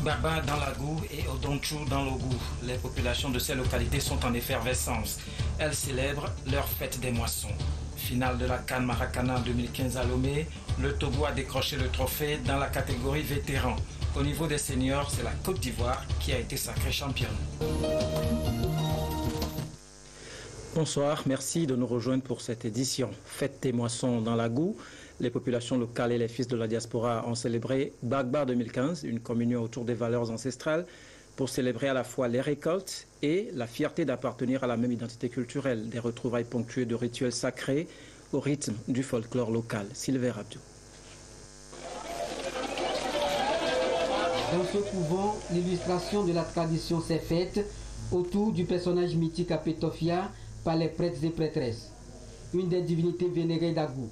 Gbagba dans la Goût et Odonchou dans l'Ogou. Les populations de ces localités sont en effervescence. Elles célèbrent leur fête des moissons. Finale de la CAN Maracana 2015 à Lomé, le Togo a décroché le trophée dans la catégorie vétérans. Au niveau des seniors, c'est la Côte d'Ivoire qui a été sacrée championne. Bonsoir, merci de nous rejoindre pour cette édition. Fête des moissons dans la Goût. Les populations locales et les fils de la diaspora ont célébré Gbagba 2015, une communion autour des valeurs ancestrales, pour célébrer à la fois les récoltes et la fierté d'appartenir à la même identité culturelle, des retrouvailles ponctuées de rituels sacrés au rythme du folklore local. Sylvain Abdou. Dans ce couvent, l'illustration de la tradition s'est faite autour du personnage mythique Apetofia par les prêtres et prêtresses, une des divinités vénérées d'Agou.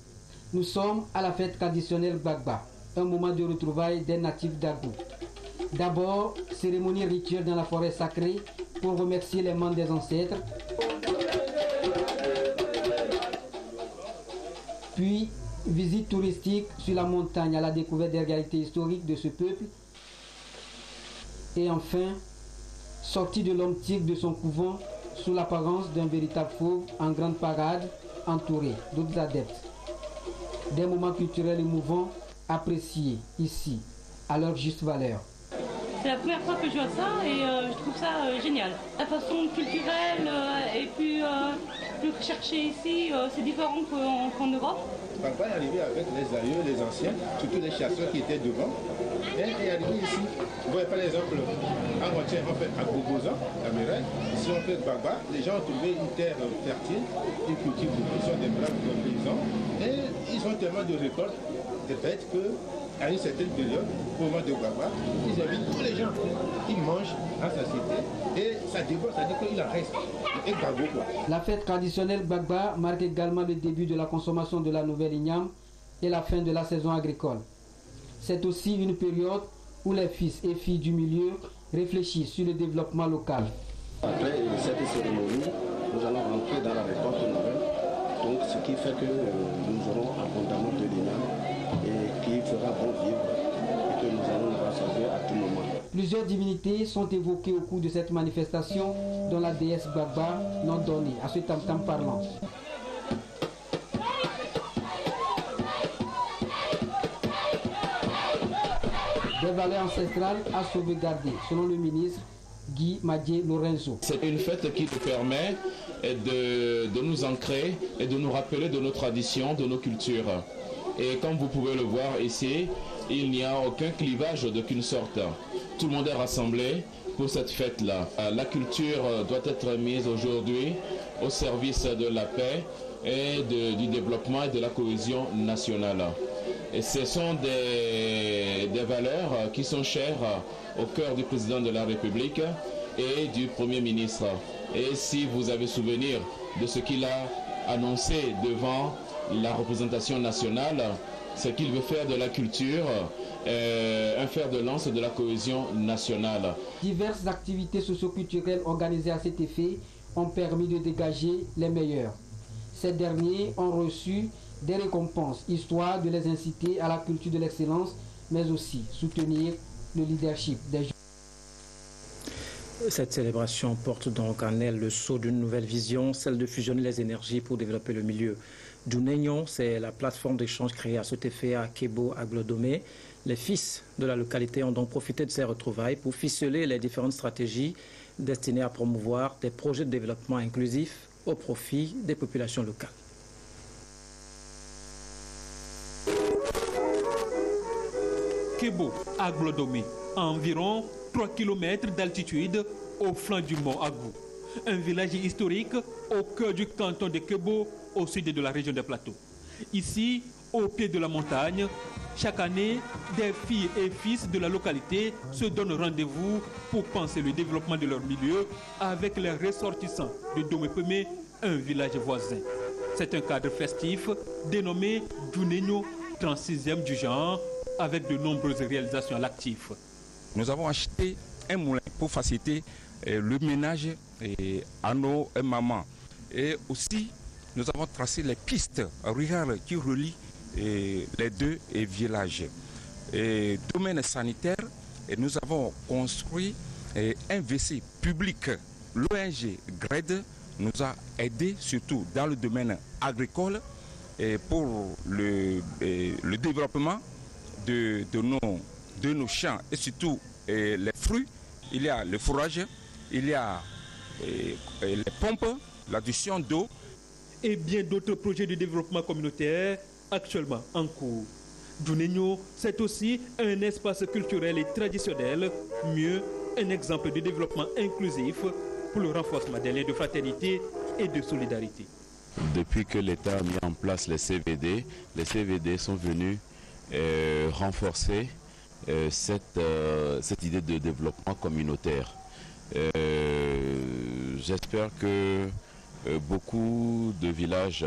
Nous sommes à la fête traditionnelle Gbagba, un moment de retrouvailles des natifs d'Agou. D'abord, cérémonie rituelle dans la forêt sacrée pour remercier les membres des ancêtres. Puis, visite touristique sur la montagne à la découverte des réalités historiques de ce peuple. Et enfin, sortie de l'homme tigre de son couvent sous l'apparence d'un véritable fauve en grande parade, entouré d'autres adeptes. Des moments culturels émouvants appréciés ici, à leur juste valeur. C'est la première fois que je vois ça et je trouve ça génial. La façon culturelle et puis le chercher ici, c'est différent qu'en Europe. Papa est arrivé avec les aïeux, les anciens, surtout les chasseurs qui étaient devant. Et est arrivé ici. Vous voyez par exemple, en Guadeloupe, on fait à Boboza, à Mireille. Ici on fait Gbagba. Les gens ont trouvé une terre fertile, ils cultivent beaucoup, ils sont des braves paysans. Et ils ont tellement de récoltes, de fêtes qu'à une certaine période, au moment de Gbagba, ils invitent tous les gens. Ils mangent à sa cité et ça déborde, ça dit qu'il en reste. Et Gbagbo quoi. La fête traditionnelle Gbagba marque également le début de la consommation de la nouvelle igname et la fin de la saison agricole. C'est aussi une période où les fils et filles du milieu réfléchissent sur le développement local. Après cette cérémonie, nous allons rentrer dans la récolte nouvelle, donc ce qui fait que nous aurons abondamment de l'igname et qui fera bon vivre et que nous allons nous rassasier à tout moment. Plusieurs divinités sont évoquées au cours de cette manifestation, dont la déesse Gbagba, nom donné à ce tam-tam parlant. Des valeurs ancestrales à sauvegarder, selon le ministre Guy Madié Lorenzo. C'est une fête qui nous permet de nous ancrer et de nous rappeler de nos traditions, de nos cultures. Et comme vous pouvez le voir ici, il n'y a aucun clivage d'aucune sorte. Tout le monde est rassemblé pour cette fête-là. La culture doit être mise aujourd'hui au service de la paix et du développement et de la cohésion nationale. Et ce sont des valeurs qui sont chères au cœur du président de la République et du Premier ministre. Et si vous avez souvenir de ce qu'il a annoncé devant la représentation nationale, c'est qu'il veut faire de la culture un fer de lance de la cohésion nationale. Diverses activités socio-culturelles organisées à cet effet ont permis de dégager les meilleurs. Ces derniers ont reçu des récompenses, histoire de les inciter à la culture de l'excellence, mais aussi soutenir le leadership des jeunes. Cette célébration porte donc en elle le sceau d'une nouvelle vision, celle de fusionner les énergies pour développer le milieu. Junenyo, c'est la plateforme d'échange créée à cet effet à Kebo, à Glodomé. Les fils de la localité ont donc profité de ces retrouvailles pour ficeler les différentes stratégies destinées à promouvoir des projets de développement inclusif au profit des populations locales. Kebo, à Glodomé, à environ 3 km d'altitude au flanc du mont Agou. Un village historique au cœur du canton de Kebo, au sud de la région des Plateaux. Ici, au pied de la montagne, chaque année, des filles et fils de la localité se donnent rendez-vous pour penser le développement de leur milieu avec les ressortissants de Domépémé, un village voisin. C'est un cadre festif dénommé Junenyo, 36e du genre, avec de nombreuses réalisations à l'actif. Nous avons acheté un moulin pour faciliter le ménage à nos mamans. Et aussi, nous avons tracé les pistes rurales qui relient les deux villages. Domaine sanitaire, Et nous avons construit un WC public. L'ONG GRED nous a aidés surtout dans le domaine agricole et pour le développement de nos champs et surtout les fruits. Il y a le fourrage, il y a les pompes, l'adduction d'eau. Et bien d'autres projets de développement communautaire actuellement en cours. Djounegno, c'est aussi un espace culturel et traditionnel, mieux un exemple de développement inclusif pour le renforcement des liens de fraternité et de solidarité. Depuis que l'État a mis en place les CVD sont venus renforcer cette idée de développement communautaire. J'espère que beaucoup de villages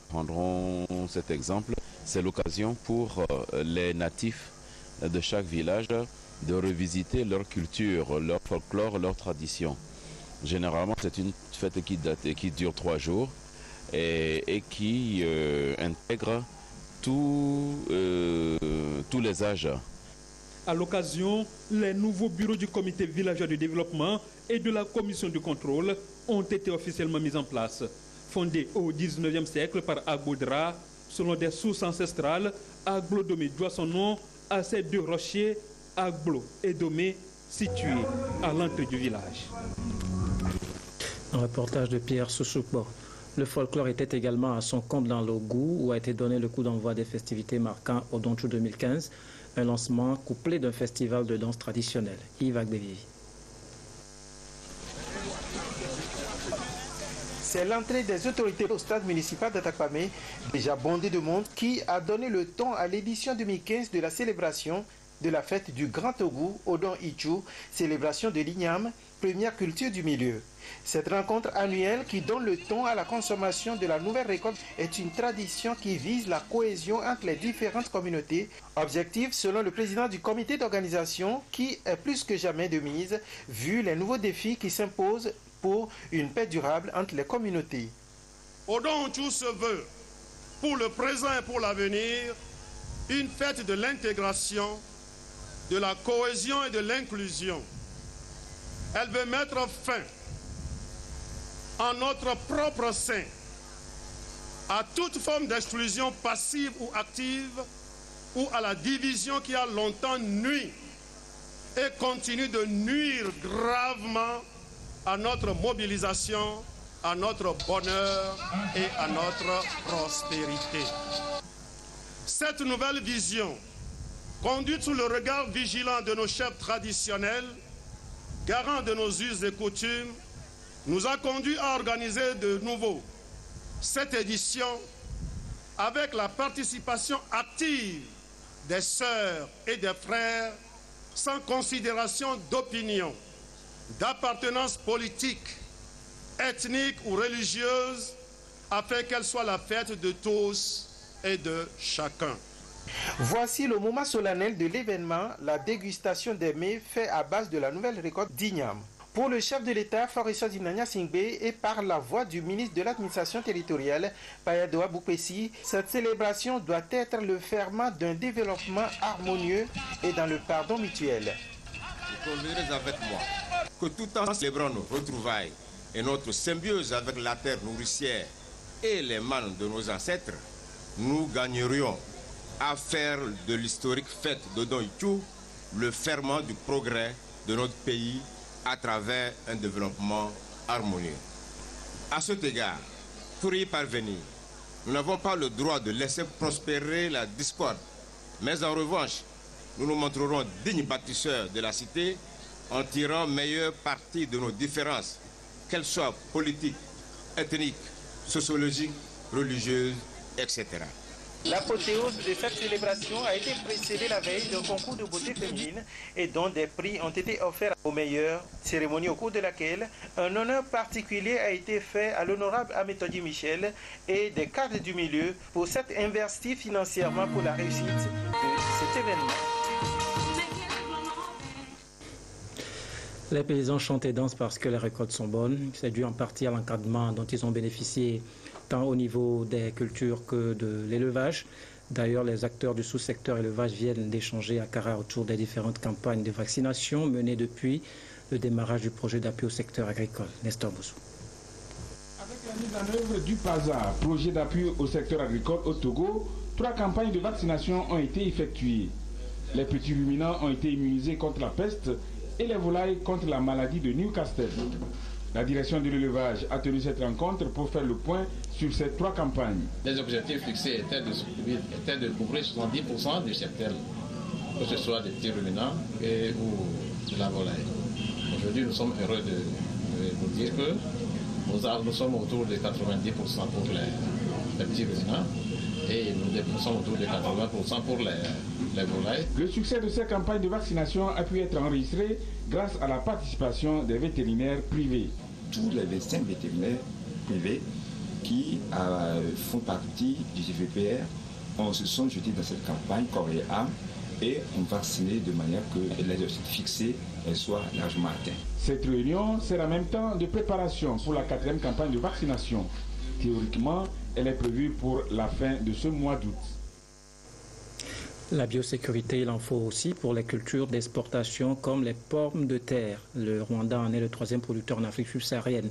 prendront cet exemple. C'est l'occasion pour les natifs de chaque village de revisiter leur culture, leur folklore, leur tradition. Généralement, c'est une fête qui dure 3 jours et qui intègre tous les âges. À l'occasion, les nouveaux bureaux du comité villageois de développement et de la commission de contrôle ont été officiellement mis en place. Fondés au 19e siècle par Agboudra, selon des sources ancestrales, Agbo Domé doit son nom à ces 2 rochers, Agbo et Domé, situés à l'entrée du village. Un reportage de Pierre Sousoukbo. Le folklore était également à son comble dans l'Ougou, où a été donné le coup d'envoi des festivités marquant Odonchou 2015, un lancement couplé d'un festival de danse traditionnelle. Yves Agbevi. C'est l'entrée des autorités au stade municipal d'Atakpamé, déjà bondé de monde, qui a donné le ton à l'édition 2015 de la célébration de la fête du Grand Ougou, Odon Ichou, célébration de l'igname, première culture du milieu. Cette rencontre annuelle qui donne le ton à la consommation de la nouvelle récolte est une tradition qui vise la cohésion entre les différentes communautés. Objectif selon le président du comité d'organisation qui est plus que jamais de mise vu les nouveaux défis qui s'imposent pour une paix durable entre les communautés. Odon Ichou se veut, pour le présent et pour l'avenir, une fête de l'intégration, de la cohésion et de l'inclusion. Elle veut mettre fin en notre propre sein à toute forme d'exclusion passive ou active ou à la division qui a longtemps nui et continue de nuire gravement à notre mobilisation, à notre bonheur et à notre prospérité. Cette nouvelle vision, conduite sous le regard vigilant de nos chefs traditionnels, garants de nos us et coutumes, nous a conduit à organiser de nouveau cette édition avec la participation active des sœurs et des frères sans considération d'opinion, d'appartenance politique, ethnique ou religieuse, afin qu'elle soit la fête de tous et de chacun. Voici le moment solennel de l'événement, la dégustation des mets faits à base de la nouvelle récolte d'igname. Pour le chef de l'État, Farisha Dinania Singbe, et par la voix du ministre de l'administration territoriale, Payadoa Boupessi, cette célébration doit être le ferment d'un développement harmonieux et dans le pardon mutuel. Vous conviendrez avec moi que tout en célébrant nos retrouvailles et notre symbiose avec la terre nourricière et les mannes de nos ancêtres, nous gagnerions à faire de l'historique fête d'Odon Ichou le ferment du progrès de notre pays à travers un développement harmonieux. À cet égard, pour y parvenir, nous n'avons pas le droit de laisser prospérer la discorde, mais en revanche, nous nous montrerons dignes bâtisseurs de la cité en tirant meilleur parti de nos différences, qu'elles soient politiques, ethniques, sociologiques, religieuses, etc. L'apothéose de cette célébration a été précédée la veille d'un concours de beauté féminine et dont des prix ont été offerts aux meilleurs, cérémonie au cours de laquelle un honneur particulier a été fait à l'honorable Amétodi Michel et des cadres du milieu pour s'être investis financièrement pour la réussite de cet événement. Les paysans chantent et dansent parce que les récoltes sont bonnes. C'est dû en partie à l'encadrement dont ils ont bénéficié tant au niveau des cultures que de l'élevage. D'ailleurs, les acteurs du sous-secteur élevage viennent d'échanger à Kara autour des différentes campagnes de vaccination menées depuis le démarrage du projet d'appui au secteur agricole. Nestor Boussou. Avec la mise en œuvre du PASA, projet d'appui au secteur agricole au Togo, 3 campagnes de vaccination ont été effectuées. Les petits ruminants ont été immunisés contre la peste et les volailles contre la maladie de Newcastle. La direction de l'élevage a tenu cette rencontre pour faire le point sur ces 3 campagnes. Les objectifs fixés étaient de couvrir 70% du secteur, que ce soit des petits ruminants ou de la volaille. Aujourd'hui, nous sommes heureux de vous dire que nous sommes autour de 90% pour les petits ruminants et nous sommes autour de 80% pour les volailles. Le succès de ces campagnes de vaccination a pu être enregistré grâce à la participation des vétérinaires privés. Tous les médecins vétérinaires privés qui font partie du GVPR se sont jetés dans cette campagne corps et âme et ont vacciné de manière que les objectifs fixés soient largement atteints. Cette réunion sert en même temps de préparation pour la 4e campagne de vaccination. Théoriquement, elle est prévue pour la fin de ce mois d'août. La biosécurité, il en faut aussi pour les cultures d'exportation comme les pommes de terre. Le Rwanda en est le 3e producteur en Afrique subsaharienne,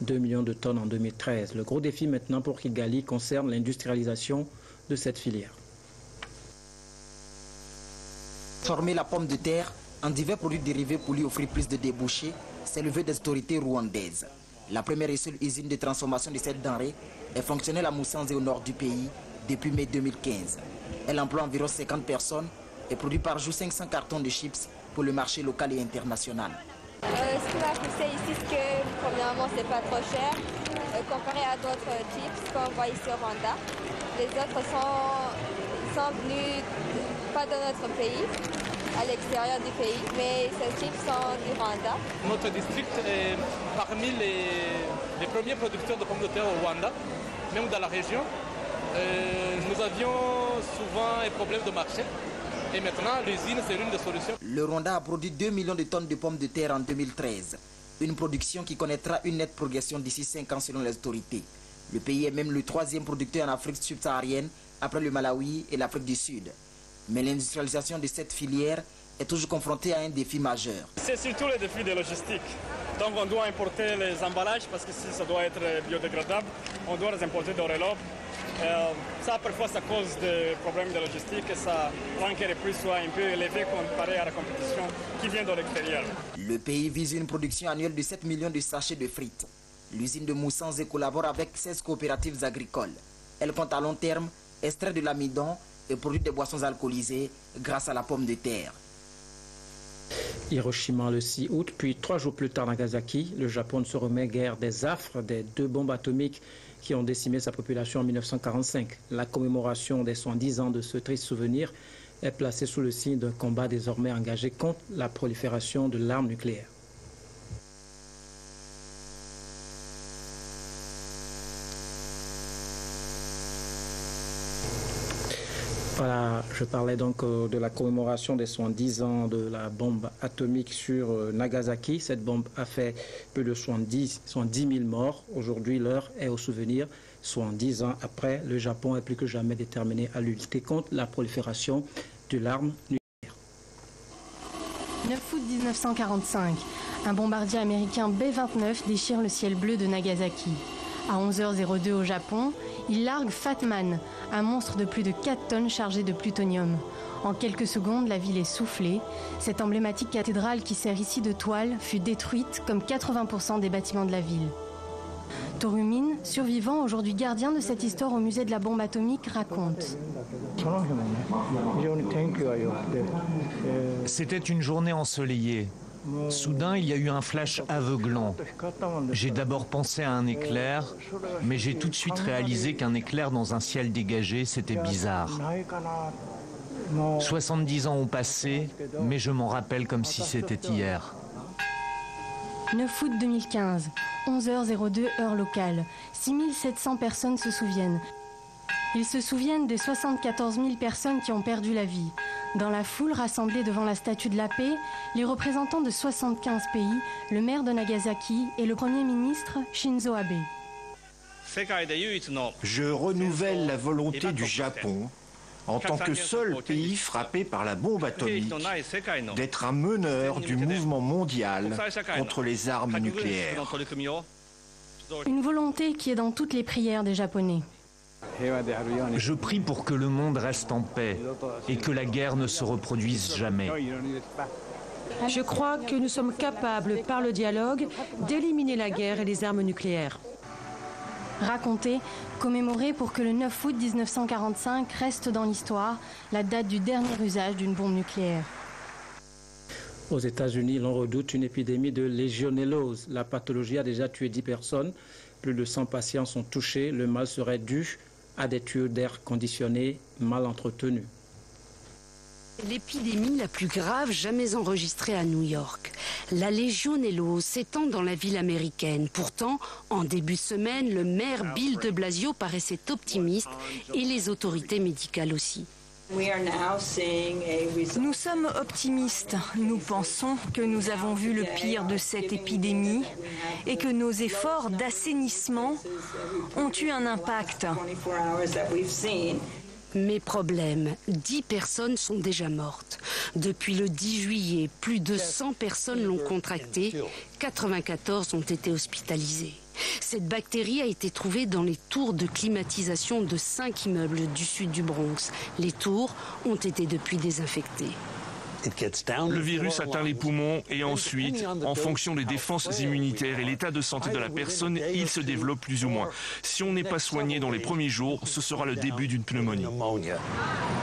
2 millions de tonnes en 2013. Le gros défi maintenant pour Kigali concerne l'industrialisation de cette filière. Transformer la pomme de terre en divers produits dérivés pour lui offrir plus de débouchés, c'est le vœu des autorités rwandaises. La première et seule usine de transformation de cette denrée est fonctionnelle à Musanze au nord du pays depuis mai 2015. Elle emploie environ 50 personnes et produit par jour 500 cartons de chips pour le marché local et international. Ce qui m'a poussé ici, c'est que premièrement, c'est pas trop cher comparé à d'autres chips qu'on voit ici au Rwanda. Les autres sont venus pas de notre pays, à l'extérieur du pays, mais ces chips sont du Rwanda. Notre district est parmi les premiers producteurs de pommes de terre au Rwanda, même dans la région. Nous avions souvent un problème de marché et maintenant l'usine c'est l'une des solutions. Le Rwanda a produit 2 millions de tonnes de pommes de terre en 2013. Une production qui connaîtra une nette progression d'ici 5 ans selon les autorités. Le pays est même le 3e producteur en Afrique subsaharienne après le Malawi et l'Afrique du Sud. Mais l'industrialisation de cette filière est toujours confrontée à un défi majeur. C'est surtout le défi de logistique. Donc on doit importer les emballages parce que si ça doit être biodégradable, on doit les importer d'Europe. Ça parfois ça cause des problèmes de logistique et ça rend que les prix soient un peu élevés comparé à la compétition qui vient de l'extérieur. Le pays vise une production annuelle de 7 millions de sachets de frites. L'usine de Musanze collabore avec 16 coopératives agricoles. Elle compte à long terme extraire de l'amidon et produire des boissons alcoolisées grâce à la pomme de terre. Hiroshima le 6 août, puis 3 jours plus tard Nagasaki, le Japon ne se remet guère des affres des 2 bombes atomiques qui ont décimé sa population en 1945. La commémoration des 110 ans de ce triste souvenir est placée sous le signe d'un combat désormais engagé contre la prolifération de l'arme nucléaire. Voilà, je parlais donc de la commémoration des 110 ans de la bombe atomique sur Nagasaki. Cette bombe a fait plus de 70 000 morts. Aujourd'hui, l'heure est au souvenir. 110 ans après, le Japon est plus que jamais déterminé à lutter contre la prolifération de l'arme nucléaire. 9 août 1945, un bombardier américain B-29 déchire le ciel bleu de Nagasaki. À 11h02 au Japon, il largue Fatman, un monstre de plus de 4 tonnes chargé de plutonium. En quelques secondes, la ville est soufflée. Cette emblématique cathédrale qui sert ici de toile fut détruite comme 80% des bâtiments de la ville. Torumin, survivant, aujourd'hui gardien de cette histoire au musée de la bombe atomique, raconte. C'était une journée ensoleillée. Soudain, il y a eu un flash aveuglant. J'ai d'abord pensé à un éclair, mais j'ai tout de suite réalisé qu'un éclair dans un ciel dégagé, c'était bizarre. 70 ans ont passé, mais je m'en rappelle comme si c'était hier. 9 août 2015, 11h02 heure locale. 6700 personnes se souviennent. Ils se souviennent des 74 000 personnes qui ont perdu la vie. Dans la foule rassemblée devant la Statue de la Paix, les représentants de 75 pays, le maire de Nagasaki et le Premier ministre Shinzo Abe. Je renouvelle la volonté du Japon en tant que seul pays frappé par la bombe atomique, d'être un meneur du mouvement mondial contre les armes nucléaires. Une volonté qui est dans toutes les prières des Japonais. Je prie pour que le monde reste en paix et que la guerre ne se reproduise jamais. Je crois que nous sommes capables, par le dialogue, d'éliminer la guerre et les armes nucléaires. Raconter, commémorer pour que le 9 août 1945 reste dans l'histoire la date du dernier usage d'une bombe nucléaire. Aux États-Unis, l'on redoute une épidémie de légionellose. La pathologie a déjà tué 10 personnes. Plus de 100 patients sont touchés. Le mal serait dû à des tuyaux d'air conditionnés mal entretenus. L'épidémie la plus grave jamais enregistrée à New York. La légionellose s'étend dans la ville américaine. Pourtant, en début de semaine, le maire Bill de Blasio paraissait optimiste et les autorités médicales aussi. Nous sommes optimistes. Nous pensons que nous avons vu le pire de cette épidémie et que nos efforts d'assainissement ont eu un impact. Mais problème, 10 personnes sont déjà mortes. Depuis le 10 juillet, plus de 100 personnes l'ont contractée, 94 ont été hospitalisées. Cette bactérie a été trouvée dans les tours de climatisation de 5 immeubles du sud du Bronx. Les tours ont été depuis désinfectées. Le virus atteint les poumons et ensuite, en fonction des défenses immunitaires et l'état de santé de la personne, il se développe plus ou moins. Si on n'est pas soigné dans les premiers jours, ce sera le début d'une pneumonie.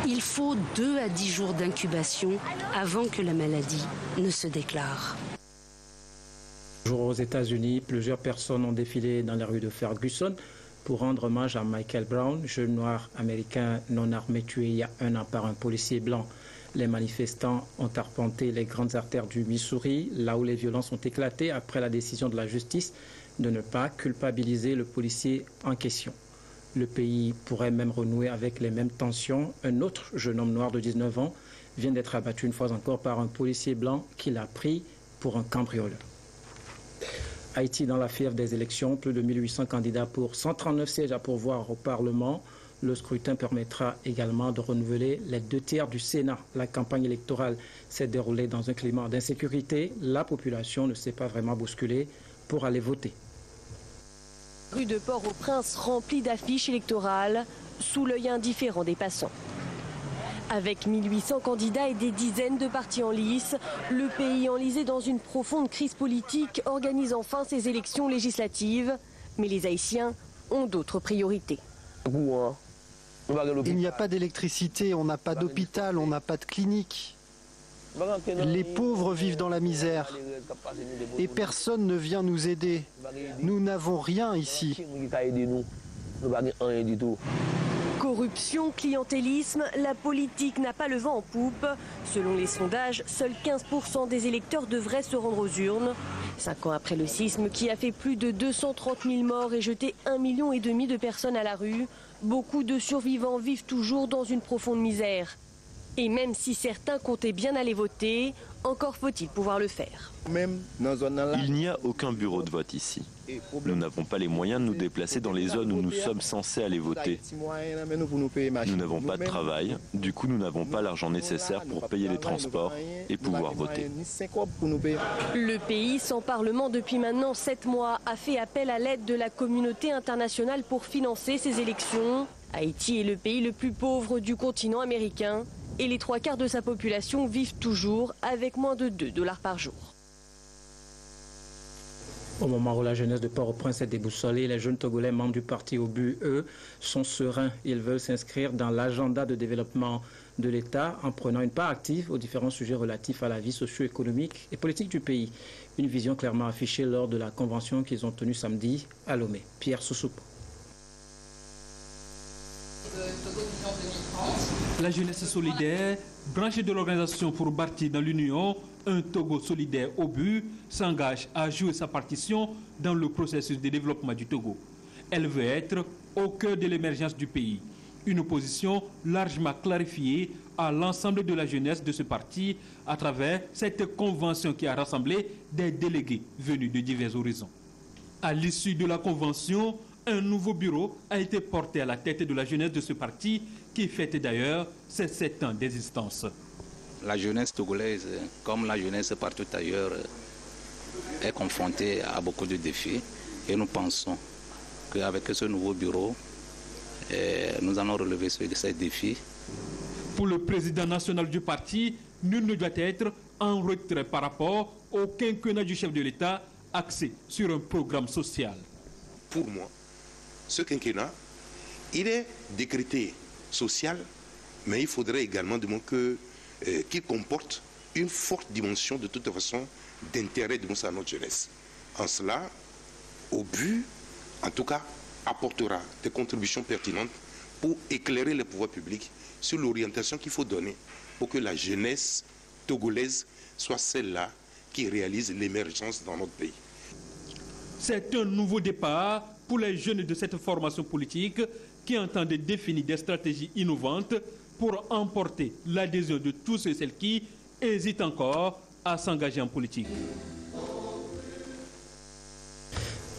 Il faut 2 à 10 jours d'incubation avant que la maladie ne se déclare. Aux États-Unis, plusieurs personnes ont défilé dans les rues de Ferguson pour rendre hommage à Michael Brown, jeune noir américain non armé tué il y a 1 an par un policier blanc. Les manifestants ont arpenté les grandes artères du Missouri, là où les violences ont éclaté après la décision de la justice de ne pas culpabiliser le policier en question. Le pays pourrait même renouer avec les mêmes tensions. Un autre jeune homme noir de 19 ans vient d'être abattu une fois encore par un policier blanc qui l'a pris pour un cambrioleur. Haïti dans la fièvre des élections, plus de 1800 candidats pour 139 sièges à pourvoir au Parlement. Le scrutin permettra également de renouveler les 2 tiers du Sénat. La campagne électorale s'est déroulée dans un climat d'insécurité. La population ne s'est pas vraiment bousculée pour aller voter. Rue de Port-au-Prince remplie d'affiches électorales, sous l'œil indifférent des passants. Avec 1800 candidats et des dizaines de partis en lice, le pays enlisé dans une profonde crise politique organise enfin ses élections législatives. Mais les Haïtiens ont d'autres priorités. Il n'y a pas d'électricité, on n'a pas d'hôpital, on n'a pas de clinique. Les pauvres vivent dans la misère et personne ne vient nous aider. Nous n'avons rien ici. Corruption, clientélisme, la politique n'a pas le vent en poupe. Selon les sondages, seuls 15% des électeurs devraient se rendre aux urnes. 5 ans après le sisme qui a fait plus de 230 000 morts et jeté 1,5 million de personnes à la rue, beaucoup de survivants vivent toujours dans une profonde misère. Et même si certains comptaient bien aller voter, encore faut-il pouvoir le faire. Il n'y a aucun bureau de vote ici. Nous n'avons pas les moyens de nous déplacer dans les zones où nous sommes censés aller voter. Nous n'avons pas de travail, du coup nous n'avons pas l'argent nécessaire pour payer les transports et pouvoir voter. Le pays, sans parlement depuis maintenant 7 mois, a fait appel à l'aide de la communauté internationale pour financer ses élections. Haïti est le pays le plus pauvre du continent américain et les 3/4 de sa population vivent toujours avec moins de $2 par jour. Au moment où la jeunesse de Port-au-Prince est déboussolée, les jeunes Togolais membres du parti Obus, eux, sont sereins. Ils veulent s'inscrire dans l'agenda de développement de l'État en prenant une part active aux différents sujets relatifs à la vie socio-économique et politique du pays. Une vision clairement affichée lors de la convention qu'ils ont tenue samedi à Lomé. Pierre Sousoupo. La jeunesse solidaire, branchée de l'organisation pour bâtir dans l'Union, un Togo solidaire au but, s'engage à jouer sa partition dans le processus de développement du Togo. Elle veut être au cœur de l'émergence du pays. Une position largement clarifiée à l'ensemble de la jeunesse de ce parti à travers cette convention qui a rassemblé des délégués venus de divers horizons. À l'issue de la convention, un nouveau bureau a été porté à la tête de la jeunesse de ce parti qui fête d'ailleurs ses 7 ans d'existence. La jeunesse togolaise, comme la jeunesse partout ailleurs, est confrontée à beaucoup de défis et nous pensons qu'avec ce nouveau bureau, nous allons relever ces défis. Pour le président national du parti, nul ne doit être en retrait par rapport au quinquennat du chef de l'État axé sur un programme social. Pour moi, ce quinquennat, il est décrété social, mais il faudrait également qu'il comporte une forte dimension de toute façon d'intérêt de notre jeunesse. En cela, au but, en tout cas, apportera des contributions pertinentes pour éclairer les pouvoirs publics sur l'orientation qu'il faut donner pour que la jeunesse togolaise soit celle-là qui réalise l'émergence dans notre pays. C'est un nouveau départ pour les jeunes de cette formation politique qui entendent définir des stratégies innovantes pour emporter l'adhésion de tous ceux et celles qui hésitent encore à s'engager en politique.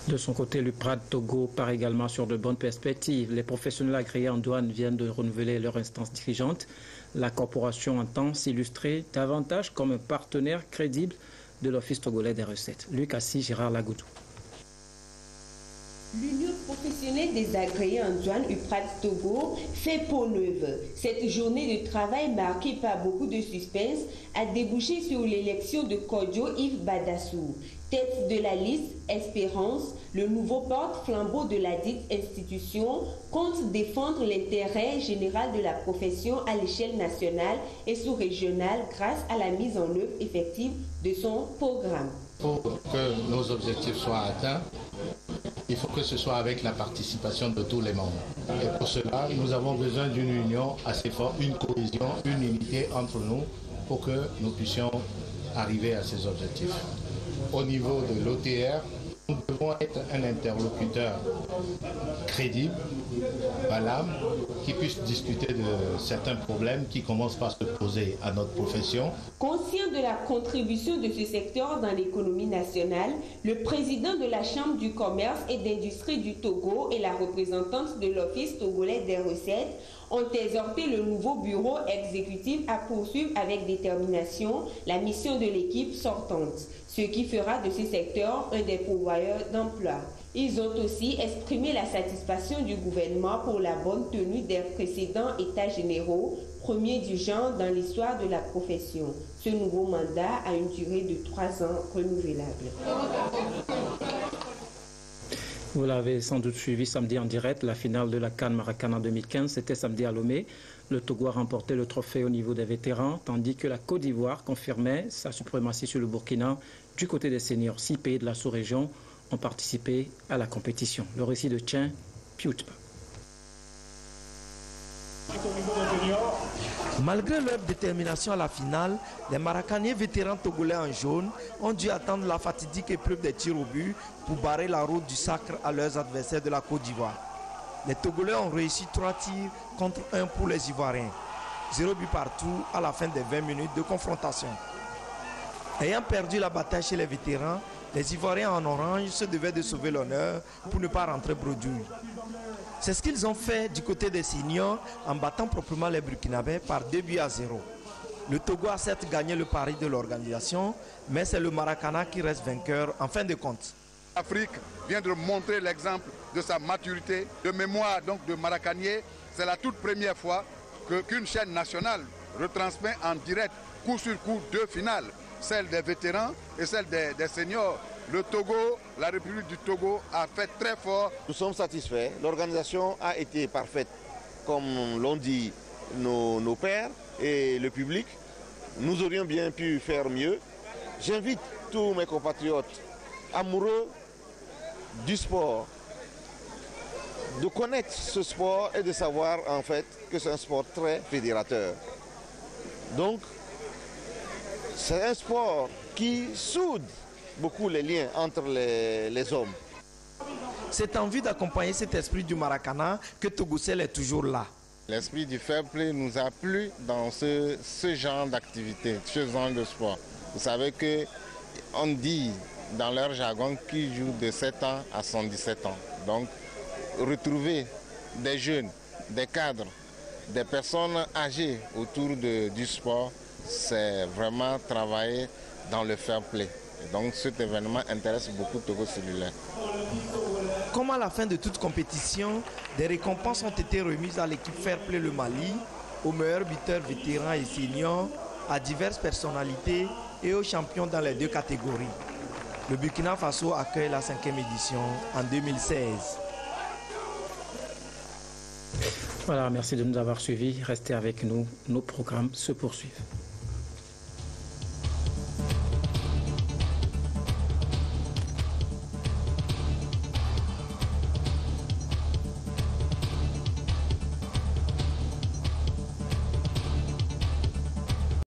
De son côté, l'UPRAD Togo part également sur de bonnes perspectives. Les professionnels agréés en douane viennent de renouveler leur instance dirigeante. La corporation entend s'illustrer davantage comme un partenaire crédible de l'Office togolais des recettes. Luc Assis, Gérard Lagoudou. L'Union professionnelle des agréés en douane UPRAD Togo fait peau neuve. Cette journée de travail marquée par beaucoup de suspense a débouché sur l'élection de Kodjo Yves Badassou. Tête de la liste Espérance, le nouveau porte-flambeau de la dite institution compte défendre l'intérêt général de la profession à l'échelle nationale et sous-régionale grâce à la mise en œuvre effective de son programme. Pour que nos objectifs soient atteints, il faut que ce soit avec la participation de tous les membres. Et pour cela, nous avons besoin d'une union assez forte, une cohésion, une unité entre nous pour que nous puissions arriver à ces objectifs. Au niveau de l'OTR, nous devons être un interlocuteur crédible, valable, qui puisse discuter de certains problèmes qui commencent par se poser à notre profession. Conscient de la contribution de ce secteur dans l'économie nationale, le président de la Chambre du commerce et d'industrie du Togo et la représentante de l'Office togolais des recettes ont exhorté le nouveau bureau exécutif à poursuivre avec détermination la mission de l'équipe sortante, ce qui fera de ce secteur un des pourvoyeurs d'emploi. Ils ont aussi exprimé la satisfaction du gouvernement pour la bonne tenue des précédents états généraux, premiers du genre dans l'histoire de la profession. Ce nouveau mandat a une durée de 3 ans renouvelable. Vous l'avez sans doute suivi samedi en direct, la finale de la CAN Maracana 2015, c'était samedi à Lomé. Le Togo a remporté le trophée au niveau des vétérans, tandis que la Côte d'Ivoire confirmait sa suprématie sur le Burkina. Du côté des seniors, 6 pays de la sous-région ont participé à la compétition. Le récit de Tien Piutpa. Malgré leur détermination à la finale, les Maracaniers vétérans togolais en jaune ont dû attendre la fatidique épreuve des tirs au but pour barrer la route du sacre à leurs adversaires de la Côte d'Ivoire. Les Togolais ont réussi 3 tirs contre 1 pour les Ivoiriens. 0 but partout à la fin des 20 minutes de confrontation. Ayant perdu la bataille chez les vétérans, les Ivoiriens en orange se devaient de sauver l'honneur pour ne pas rentrer bredouille. C'est ce qu'ils ont fait du côté des seniors en battant proprement les Burkinabés par 2 buts à 0. Le Togo a certes gagné le pari de l'organisation, mais c'est le Maracana qui reste vainqueur en fin de compte. L'Afrique vient de montrer l'exemple de sa maturité, de mémoire donc de Maracanier. C'est la toute première fois qu'une chaîne nationale retransmet en direct, coup sur coup, 2 finales, celle des vétérans et celle des seniors. Le Togo, la République du Togo a fait très fort. Nous sommes satisfaits. L'organisation a été parfaite, comme l'ont dit nos pairs et le public. Nous aurions bien pu faire mieux. J'invite tous mes compatriotes amoureux du sport de connaître ce sport et de savoir en fait que c'est un sport très fédérateur. Donc, c'est un sport qui soude beaucoup les liens entre les hommes. C'est en vue d'accompagner cet esprit du Maracana que Togocel est toujours là. L'esprit du fair play nous a plu dans ce genre d'activité, ce genre de sport. Vous savez qu'on dit dans leur jargon qu'ils jouent de 7 ans à 117 ans. Donc, retrouver des jeunes, des cadres des personnes âgées autour du sport, c'est vraiment travailler dans le fair play. Donc cet événement intéresse beaucoup Togo Cellulaire. Comme à la fin de toute compétition, des récompenses ont été remises à l'équipe Fair Play le Mali, aux meilleurs buteurs vétérans et seniors, à diverses personnalités et aux champions dans les deux catégories. Le Burkina Faso accueille la 5e édition en 2016. Voilà, merci de nous avoir suivis. Restez avec nous, nos programmes se poursuivent.